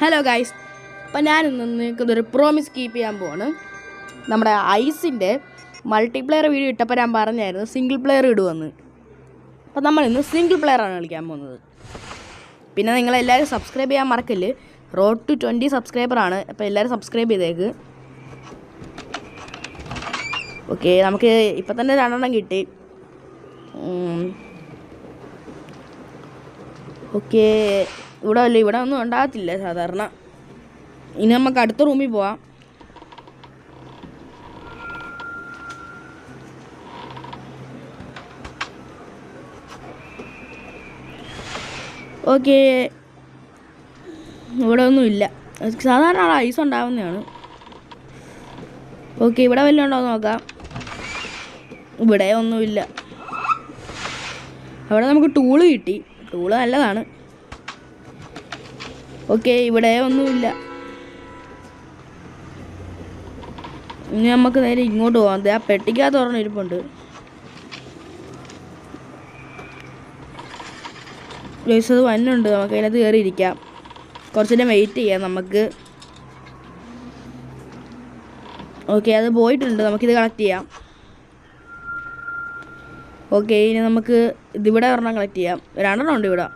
Hello guys, അപ്പം ഞാനിന്ന് നിൽക്കുന്നൊരു പ്രോമിസ് കീപ്പ് ചെയ്യാൻ പോവാണ്. നമ്മുടെ ഐസിൻ്റെ മൾട്ടിപ്ലെയർ വീഡിയോ ഇട്ടപ്പോൾ ഞാൻ പറഞ്ഞായിരുന്നു സിംഗിൾ പ്ലെയർ ഇടുമെന്ന്. അപ്പം നമ്മളിന്ന് സിംഗിൾ പ്ലെയറാണ് കളിക്കാൻ പോകുന്നത്. പിന്നെ നിങ്ങളെല്ലാവരും സബ്സ്ക്രൈബ് ചെയ്യാൻ മറക്കല്ല്. Road to 20 സബ്സ്ക്രൈബറാണ്. അപ്പോൾ എല്ലാവരും സബ്സ്ക്രൈബ് ചെയ്തേക്ക്. ഓക്കെ, നമുക്ക് ഇപ്പം തന്നെ 2 കിട്ടി. ഓക്കെ, ഇവിടെ ഒന്നും ഉണ്ടാകത്തില്ല സാധാരണ. ഇനി നമുക്ക് അടുത്ത റൂമിൽ പോവാം. ഓക്കെ, ഇവിടെ ഒന്നുമില്ല. സാധാരണ ഐസ് ഉണ്ടാവുന്നതാണ്. ഓക്കെ, ഇവിടെ വല്ലതും ഉണ്ടോ എന്ന് നോക്കാം. ഇവിടെ ഒന്നുമില്ല. അവിടെ നമുക്ക് ടൂള് കിട്ടി. ടൂള് നല്ലതാണ്. ഓക്കെ, ഇവിടെ ഒന്നുമില്ല. ഇനി നമുക്ക് നേരെ ഇങ്ങോട്ട് പോകാം. ആ പെട്ടിക്കകത്ത് ഒരെണ്ണം ഇരിപ്പുണ്ട്. അത് വന്നുണ്ട്. നമുക്ക് അതിനകത്ത് കയറി ഇരിക്കാം. കുറച്ച് നേരം വെയിറ്റ് ചെയ്യാം നമുക്ക്. ഓക്കെ, അത് പോയിട്ടുണ്ട്. നമുക്കിത് കളക്ട് ചെയ്യാം. ഓക്കെ, ഇനി നമുക്ക് ഇതിവിടെ ഒരെണ്ണം കളക്ട് ചെയ്യാം. 2 ഉണ്ട് ഇവിടെ.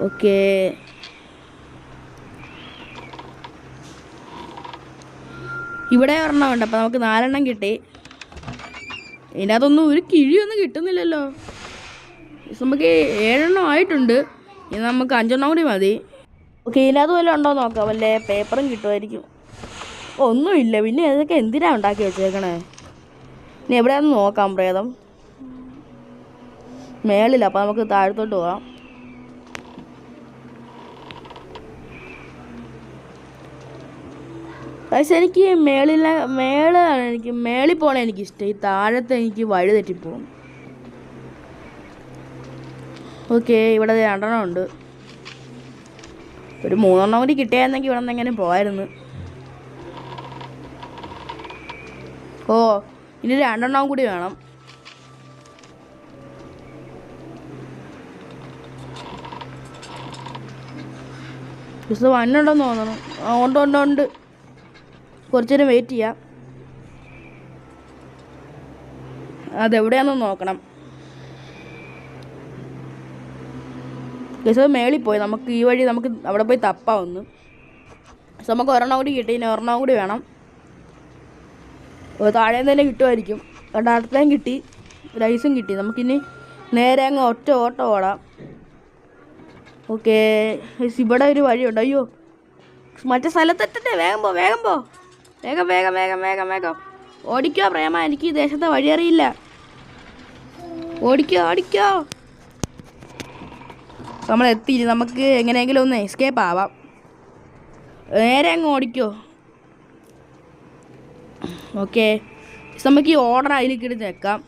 ഓക്കെ, ഇവിടെ ഒരെണ്ണം ഉണ്ട്. അപ്പം നമുക്ക് 4 കിട്ടി. ഇതിനകത്തൊന്നും ഒരു കിഴിയൊന്നും കിട്ടുന്നില്ലല്ലോ. നമുക്ക് 7 ആയിട്ടുണ്ട്. ഇനി നമുക്ക് 5 കൂടി മതി. ഓക്കെ, ഇതിനകത്ത് വല്ലതും ഉണ്ടോ നോക്കാം. വല്ലേ പേപ്പറും കിട്ടുമായിരിക്കും. ഒന്നുമില്ല. പിന്നെ ഇതൊക്കെ എന്തിനാണ് ഉണ്ടാക്കി വെച്ചേക്കണേ? ഇനി എവിടെയാണെന്ന് നോക്കാം. പ്രേതം മേളില്ല. അപ്പം നമുക്ക് താഴത്തോട്ട് പോകാം. പക്ഷെ എനിക്ക് മേളിൽ പോകണം എനിക്കിഷ്ടം. ഈ താഴത്തെ എനിക്ക് വഴി തെറ്റിപ്പോകും. ഓക്കെ, ഇവിടെ 2 ഉണ്ട്. ഒരു 3 കൂടി കിട്ടിയായിരുന്നെങ്കിൽ ഇവിടെ നിന്ന് എങ്ങനെ പോയായിരുന്നു. ഓ, ഇനി 2 കൂടി വേണം. ഇത് വന്നുണ്ടെന്ന് തോന്നണം. ഉണ്ട്. കുറച്ച് നേരം വെയിറ്റ് ചെയ്യാം. അതെവിടെയാണെന്ന് നോക്കണം. ഇത് മേളിൽ പോയി. നമുക്ക് ഈ വഴി നമുക്ക് അവിടെ പോയി തപ്പാവുന്നു. പക്ഷെ നമുക്ക് 1 കൂടി കിട്ടി. ഇനി 1 കൂടി വേണം. താഴെ തന്നെ കിട്ടുമായിരിക്കും. അടുത്തേം കിട്ടി. റൈസും കിട്ടി. നമുക്കിനി നേരെ അങ്ങ് ഒറ്റ ഓട്ടം ഓടാം. ഓക്കെ, ഇവിടെ ഒരു വഴിയുണ്ട്. അയ്യോ, മറ്റേ സ്ഥലത്തെത്തട്ടെ. വേഗം പോ. വേഗം ഓടിക്കോ പ്രേമ. എനിക്ക് ഈ ദേശത്തെ വഴി അറിയില്ല. ഓടിക്കോ. നമ്മൾ എത്തി. നമുക്ക് എങ്ങനെയെങ്കിലും ഒന്ന് എസ്കേപ്പ് ആവാം. നേരെ അങ്ങ് ഓടിക്കോ. ഓക്കെ, നമുക്ക് ഈ ഓർഡർ അതിലേക്ക് എടുത്ത് വെക്കാം.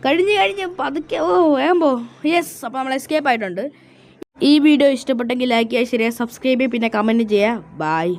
കഴിഞ്ഞ് പതുക്കെ. വേഗം പോ. യെസ്, അപ്പോൾ നമ്മൾ എസ്കേപ്പ് ആയിട്ടുണ്ട്. ഈ വീഡിയോ ഇഷ്ടപ്പെട്ടെങ്കിൽ ലൈക്ക് ചെയ്യുക, ഷെയർ ചെയ്യുക, സബ്സ്ക്രൈബ് ചെയ്യുക, പിന്നെ കമൻറ്റ് ചെയ്യുക. ബൈ.